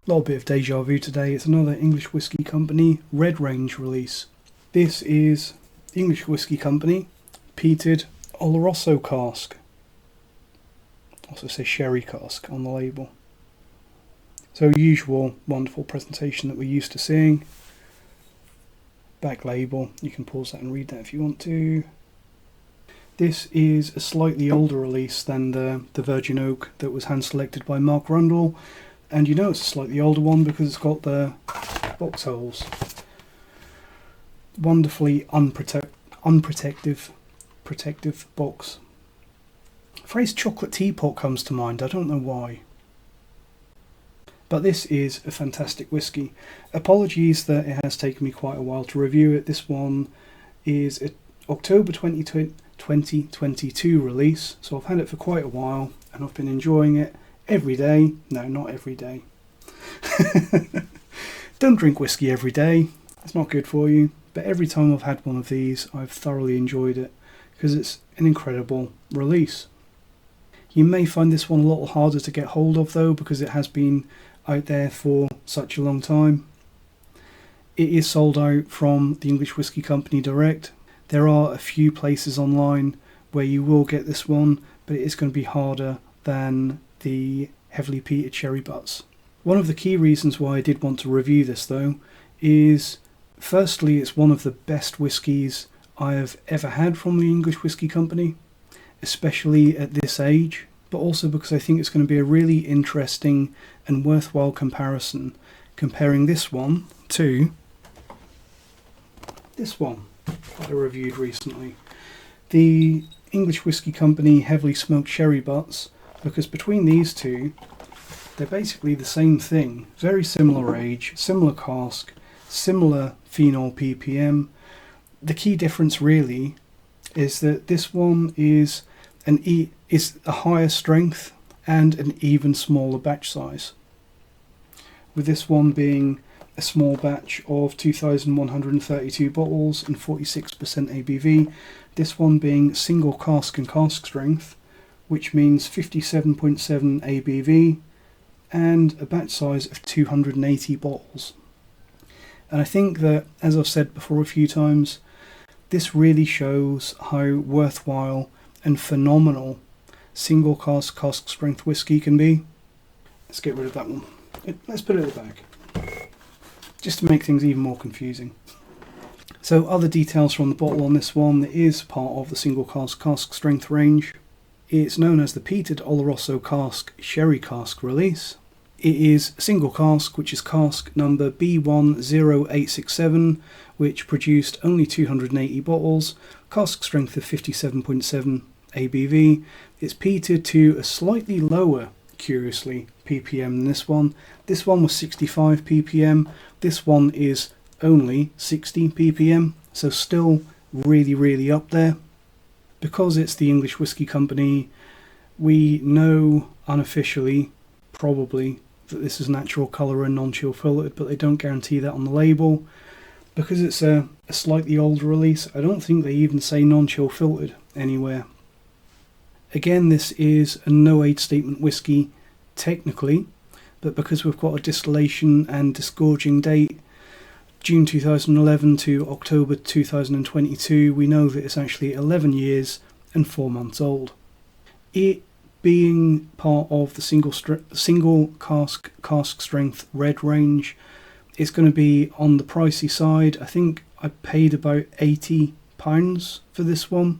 Little bit of deja vu today. It's another English Whisky Company Red Range release. This is English Whisky Company Peated Oloroso Cask. Also says Sherry Cask on the label. So usual wonderful presentation that we're used to seeing. Back label, you can pause that and read that if you want to. This is a slightly older release than the Virgin Oak that was hand selected by Mark Rundle. And you know it's a slightly older one because it's got the box holes. Wonderfully protective box. The phrase chocolate teapot comes to mind, I don't know why. But this is a fantastic whiskey. Apologies that it has taken me quite a while to review it. This one is an October 2022 release, so I've had it for quite a while and I've been enjoying it. Every day. No, not every day. Don't drink whiskey every day. It's not good for you. But every time I've had one of these, I've thoroughly enjoyed it because it's an incredible release. You may find this one a little harder to get hold of though because it has been out there for such a long time. It is sold out from the English Whisky Company direct. There are a few places online where you will get this one, but it is going to be harder than the heavily peated sherry butts. One of the key reasons why I did want to review this though is firstly it's one of the best whiskies I have ever had from the English Whisky Company, especially at this age, but also because I think it's going to be a really interesting and worthwhile comparison, comparing this one to this one that I reviewed recently, the English Whisky Company heavily smoked sherry butts. Because between these two, they're basically the same thing. Very similar age, similar cask, similar phenol ppm. The key difference really is that this one is a higher strength and an even smaller batch size. With this one being a small batch of 2,132 bottles and 46% ABV, this one being single cask and cask strength, which means 57.7 ABV and a batch size of 280 bottles. And I think that, as I've said before a few times, this really shows how worthwhile and phenomenal single cask strength whiskey can be. Let's get rid of that one. Let's put it at the back, just to make things even more confusing. So other details from the bottle on this one, it is part of the single cask strength range. It's known as the Peated Oloroso Cask Sherry Cask release. It is single cask, which is cask number B10867, which produced only 280 bottles, cask strength of 57.7 ABV. It's peated to a slightly lower, curiously, ppm than this one. This one was 65 ppm. This one is only 60 ppm, so still really, really up there. Because it's the English Whisky Company, we know unofficially, probably, that this is natural colour and non-chill filtered, but they don't guarantee that on the label. Because it's a slightly older release, I don't think they even say non-chill filtered anywhere. Again, this is a no-age statement whisky, technically, but because we've got a distillation and disgorging date, June 2011 to October 2022, we know that it's actually 11 years and 4 months old. It being part of the single cask strength red range, it's going to be on the pricey side. I think I paid about £80 for this one,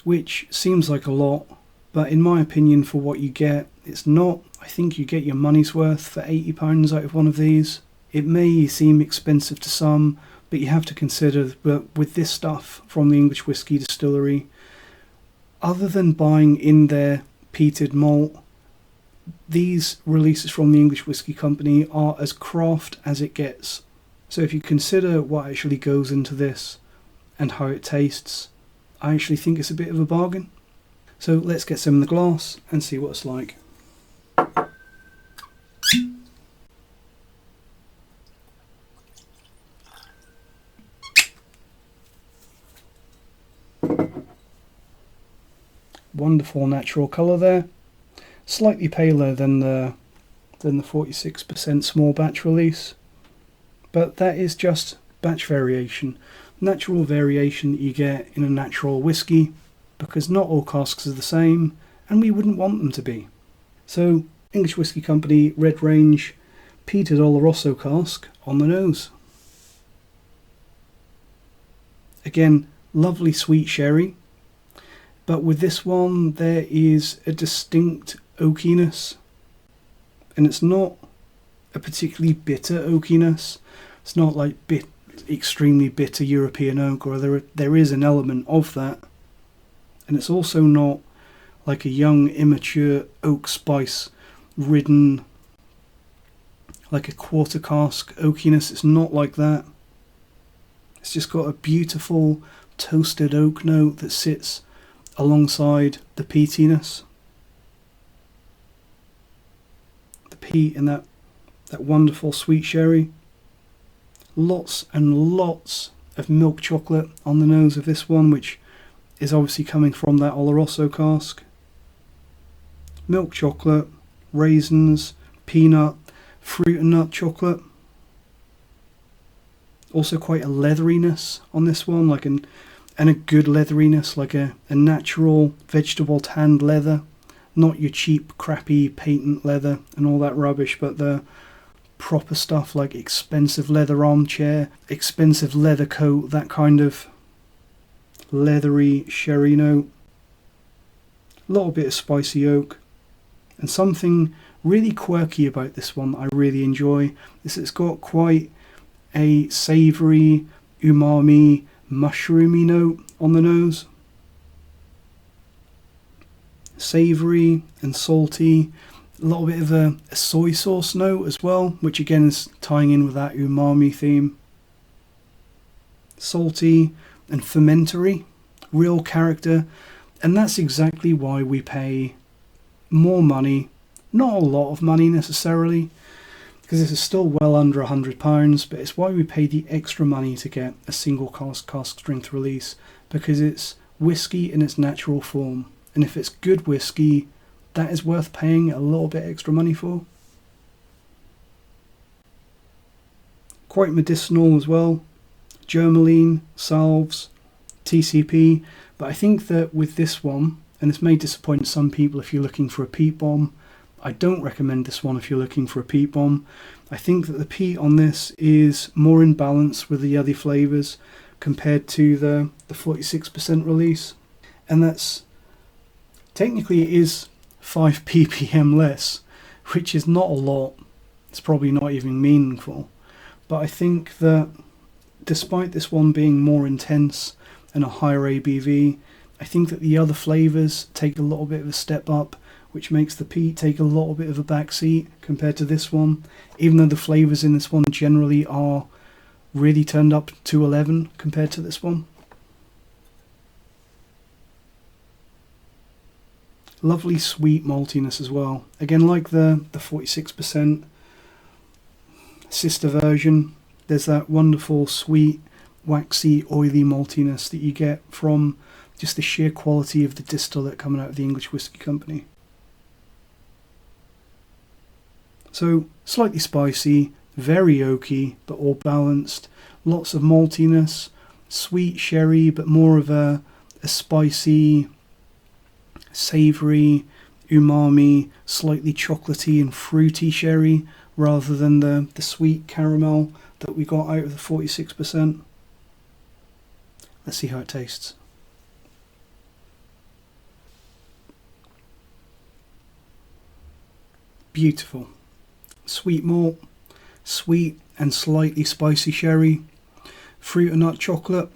which seems like a lot, but in my opinion, for what you get, it's not. I think you get your money's worth for £80 out of one of these. It may seem expensive to some, but you have to consider that with this stuff from the English Whisky Distillery, other than buying in their peated malt, these releases from the English Whisky Company are as craft as it gets. So if you consider what actually goes into this and how it tastes, I actually think it's a bit of a bargain. So let's get some in the glass and see what it's like. Wonderful natural colour there. Slightly paler than the 46% small batch release, but that is just batch variation, natural variation that you get in a natural whiskey, because not all casks are the same, and we wouldn't want them to be. So, English Whisky Company Red Range Peated Oloroso Cask on the nose. Again, lovely sweet sherry, but with this one there is a distinct oakiness, and it's not a particularly bitter oakiness. It's not like extremely bitter European oak, or there is an element of that, and it's also not like a young immature oak spice ridden, like a quarter cask oakiness. It's not like that. It's just got a beautiful toasted oak note that sits alongside the peatiness. The peat and that wonderful sweet sherry. Lots and lots of milk chocolate on the nose of this one, which is obviously coming from that Oloroso cask. Milk chocolate, raisins, peanut, fruit and nut chocolate. Also quite a leatheriness on this one, and a good leatheriness, like a natural vegetable tanned leather, not your cheap crappy patent leather and all that rubbish, but the proper stuff like expensive leather armchair, expensive leather coat, that kind of leathery sherry note. A little bit of spicy oak, and something really quirky about this one that I really enjoy is it's got quite a savoury, umami, mushroomy note on the nose. Savoury and salty, a little bit of a soy sauce note as well, which again is tying in with that umami theme. Salty and fermentary, real character, and that's exactly why we pay more money, not a lot of money necessarily, because this is still well under £100, but it's why we pay the extra money to get a single cask strength release, because it's whiskey in its natural form, and if it's good whiskey, that is worth paying a little bit extra money for. Quite medicinal as well, germaline, salves, TCP, but I think that with this one, and this may disappoint some people if you're looking for a peat bomb, I don't recommend this one if you're looking for a peat bomb. I think that the peat on this is more in balance with the other flavours compared to the 46% release, and that's technically it is 5 ppm less, which is not a lot. It's probably not even meaningful, but I think that despite this one being more intense and a higher ABV, I think that the other flavours take a little bit of a step up, which makes the peat take a little bit of a backseat compared to this one, even though the flavours in this one generally are really turned up to 11 compared to this one. Lovely sweet maltiness as well. Again, like the 46% sister version, there's that wonderful sweet, waxy, oily maltiness that you get from just the sheer quality of the distillate coming out of the English Whisky Company. So, slightly spicy, very oaky, but all balanced. Lots of maltiness, sweet sherry, but more of a spicy, savoury, umami, slightly chocolatey and fruity sherry, rather than the sweet caramel that we got out of the 46%. Let's see how it tastes. Beautiful. Sweet malt, sweet and slightly spicy sherry, fruit and nut chocolate,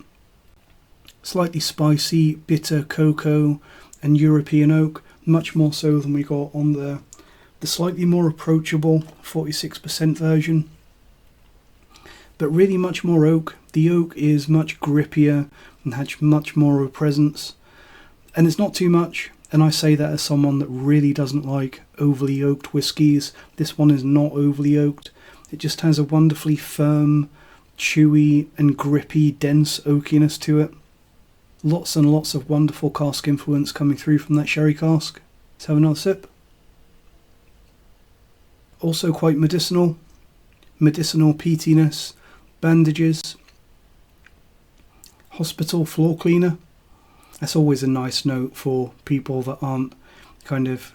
slightly spicy, bitter cocoa and European oak, much more so than we got on the slightly more approachable 46% version. But really much more oak. The oak is much grippier and has much more of a presence. And it's not too much. And I say that as someone that really doesn't like overly oaked whiskies. This one is not overly oaked. It just has a wonderfully firm, chewy and grippy, dense oakiness to it. Lots and lots of wonderful cask influence coming through from that sherry cask. Let's have another sip. Also quite medicinal peatiness, bandages, hospital floor cleaner. That's always a nice note for people that aren't kind of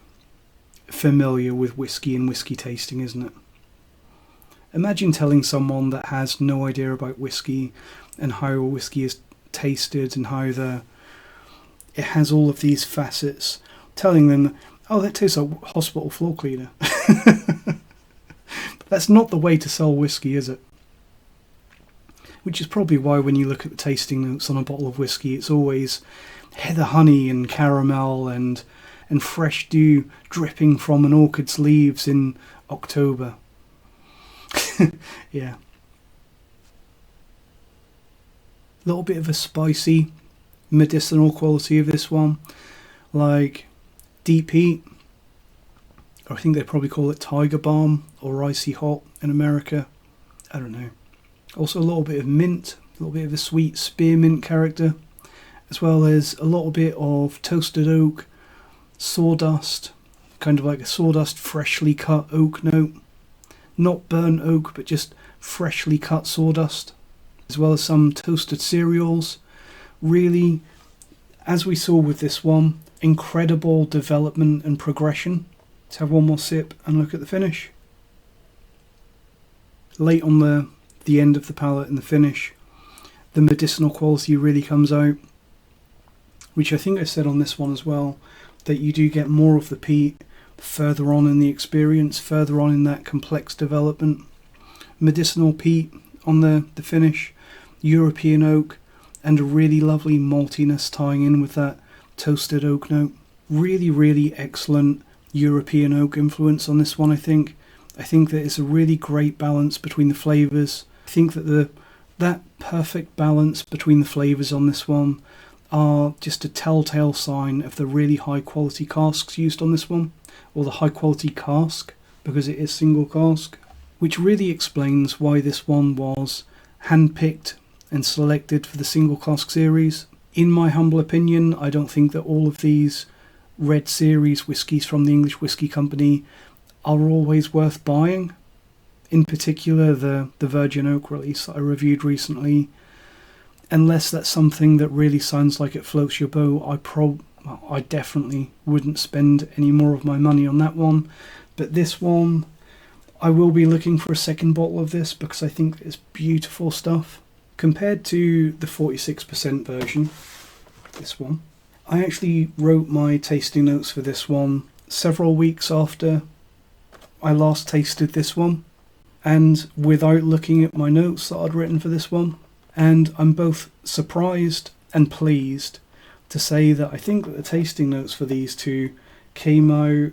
familiar with whiskey and whiskey tasting, isn't it? Imagine telling someone that has no idea about whiskey and how whiskey is tasted and how it has all of these facets, telling them, oh, that tastes like hospital floor cleaner. But that's not the way to sell whiskey, is it? Which is probably why when you look at the tasting notes on a bottle of whiskey, it's always heather honey and caramel and fresh dew dripping from an orchid's leaves in October. Yeah. A little bit of a spicy medicinal quality of this one, like deep heat, or I think they probably call it tiger balm or icy hot in America. I don't know. Also a little bit of mint, a little bit of a sweet spearmint character, as well as a little bit of toasted oak, sawdust, kind of like a sawdust freshly cut oak note. Not burnt oak, but just freshly cut sawdust, as well as some toasted cereals. Really, as we saw with this one, incredible development and progression. Let's have one more sip and look at the finish. Late on the end of the palate and the finish, the medicinal quality really comes out, which I think I said on this one as well, that you do get more of the peat further on in the experience, further on in that complex development. Medicinal peat on the finish, European oak, and a really lovely maltiness tying in with that toasted oak note. Really, really excellent European oak influence on this one, I think. I think that it's a really great balance between the flavours. I think that that perfect balance between the flavours on this one are just a telltale sign of the really high quality casks used on this one, or the high quality cask, because it is single cask, which really explains why this one was handpicked and selected for the single cask series. In my humble opinion, I don't think that all of these red series whiskies from the English Whisky Company are always worth buying. In particular, the Virgin Oak release that I reviewed recently. Unless that's something that really sounds like it floats your boat, I definitely wouldn't spend any more of my money on that one. But this one, I will be looking for a second bottle of this because I think it's beautiful stuff. Compared to the 46% version, this one, I actually wrote my tasting notes for this one several weeks after I last tasted this one, and without looking at my notes that I'd written for this one. And I'm both surprised and pleased to say that I think that the tasting notes for these two came out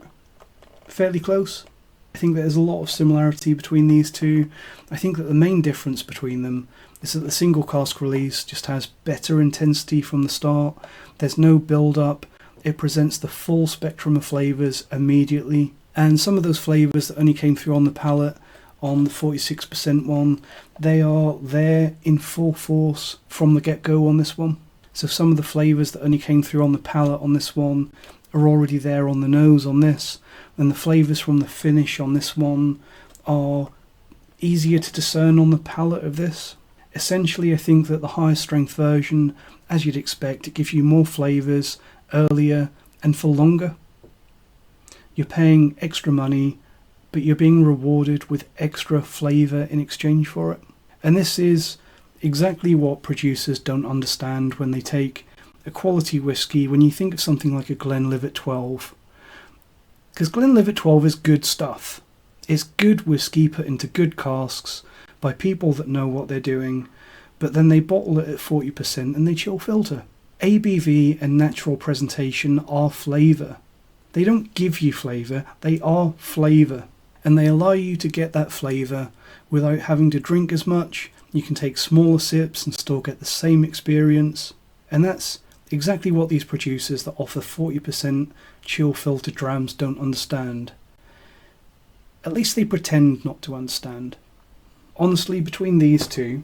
fairly close. I think that there's a lot of similarity between these two. I think that the main difference between them is that the single cask release just has better intensity from the start. There's no build-up. It presents the full spectrum of flavours immediately. And some of those flavours that only came through on the palate on the 46% one, they are there in full force from the get-go on this one. So some of the flavours that only came through on the palate on this one are already there on the nose on this, and the flavours from the finish on this one are easier to discern on the palate of this. Essentially, I think that the higher strength version, as you'd expect, it gives you more flavours earlier and for longer. You're paying extra money, but you're being rewarded with extra flavour in exchange for it. And this is exactly what producers don't understand when they take a quality whiskey. When you think of something like a Glenlivet 12, because Glenlivet 12 is good stuff. It's good whiskey put into good casks by people that know what they're doing, but then they bottle it at 40% and they chill filter. ABV and natural presentation are flavour. They don't give you flavour, they are flavour. And they allow you to get that flavour without having to drink as much. You can take smaller sips and still get the same experience. And that's exactly what these producers that offer 40% chill filtered drams don't understand. At least they pretend not to understand. Honestly, between these two,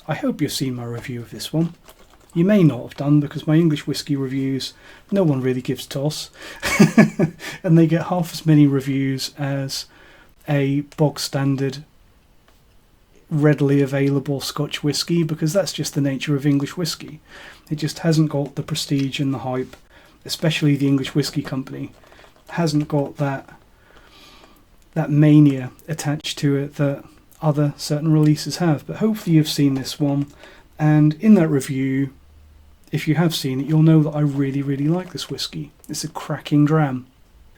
I hope you've seen my review of this one. You may not have done, because my English whiskey reviews, no one really gives a toss. And they get half as many reviews as a bog standard, readily available Scotch whiskey, because that's just the nature of English whiskey. It just hasn't got the prestige and the hype, especially the English Whiskey Company hasn't got that mania attached to it that other certain releases have. But hopefully you've seen this one, and in that review, if you have seen it, you'll know that I really, really like this whiskey. It's a cracking dram.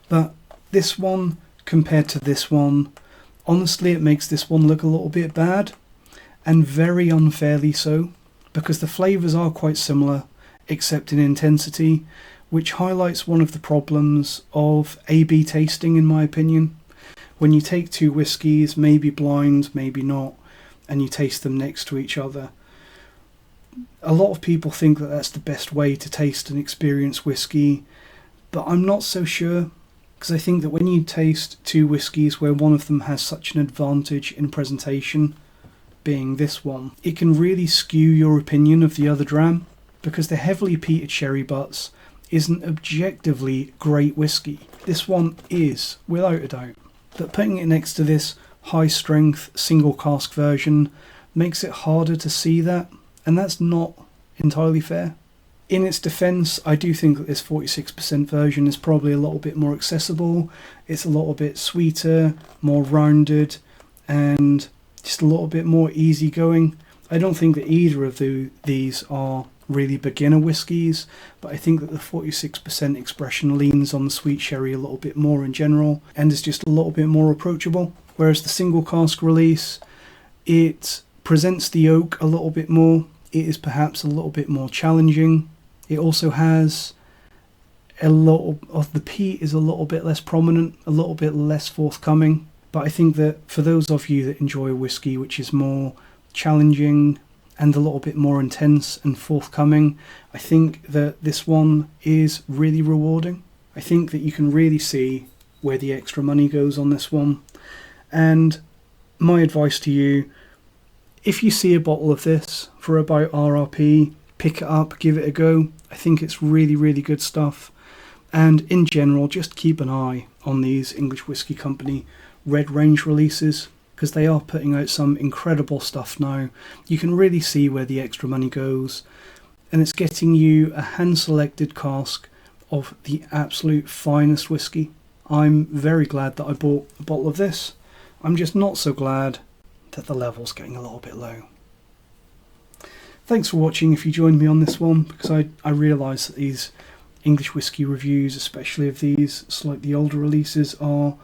But this one, compared to this one, honestly, it makes this one look a little bit bad, and very unfairly so, because the flavours are quite similar, except in intensity, which highlights one of the problems of A/B tasting, in my opinion. When you take two whiskies, maybe blind, maybe not, and you taste them next to each other, a lot of people think that that's the best way to taste and experience whiskey, but I'm not so sure, because I think that when you taste two whiskies where one of them has such an advantage in presentation, being this one, it can really skew your opinion of the other dram, because the heavily peated sherry butts isn't objectively great whiskey. This one is, without a doubt. But putting it next to this high strength single cask version makes it harder to see that, and that's not entirely fair. In its defence, I do think that this 46% version is probably a little bit more accessible. It's a little bit sweeter, more rounded, and just a little bit more easygoing. I don't think that either of these are really beginner whiskies, but I think that the 46% expression leans on the sweet sherry a little bit more in general, and is just a little bit more approachable. Whereas the single cask release, it presents the oak a little bit more. It is perhaps a little bit more challenging. It also has a lot of the peat is a little bit less prominent, a little bit less forthcoming. But I think that for those of you that enjoy a whiskey which is more challenging and a little bit more intense and forthcoming, I think that this one is really rewarding. I think that you can really see where the extra money goes on this one. And my advice to you, if you see a bottle of this for about RRP, pick it up, give it a go. I think it's really, really good stuff. And in general, just keep an eye on these English Whiskey Company Red Range releases, because they are putting out some incredible stuff now. You can really see where the extra money goes, and it's getting you a hand-selected cask of the absolute finest whiskey. I'm very glad that I bought a bottle of this. I'm just not so glad that the level's getting a little bit low. Thanks for watching if you joined me on this one, because I realise that these English whiskey reviews, especially of these slightly older releases, are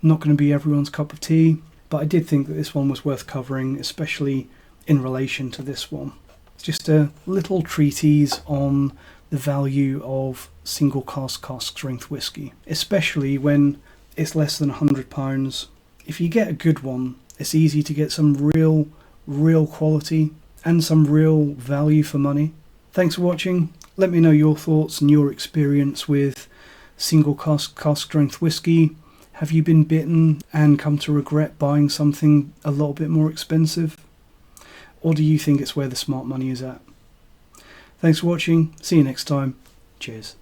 not going to be everyone's cup of tea, but I did think that this one was worth covering, especially in relation to this one. It's just a little treatise on the value of single cask strength whiskey, especially when it's less than £100. If you get a good one, it's easy to get some real quality and some real value for money. Thanks for watching. Let me know your thoughts and your experience with single cask strength whiskey. Have you been bitten and come to regret buying something a little bit more expensive? Or do you think it's where the smart money is at? Thanks for watching. See you next time. Cheers.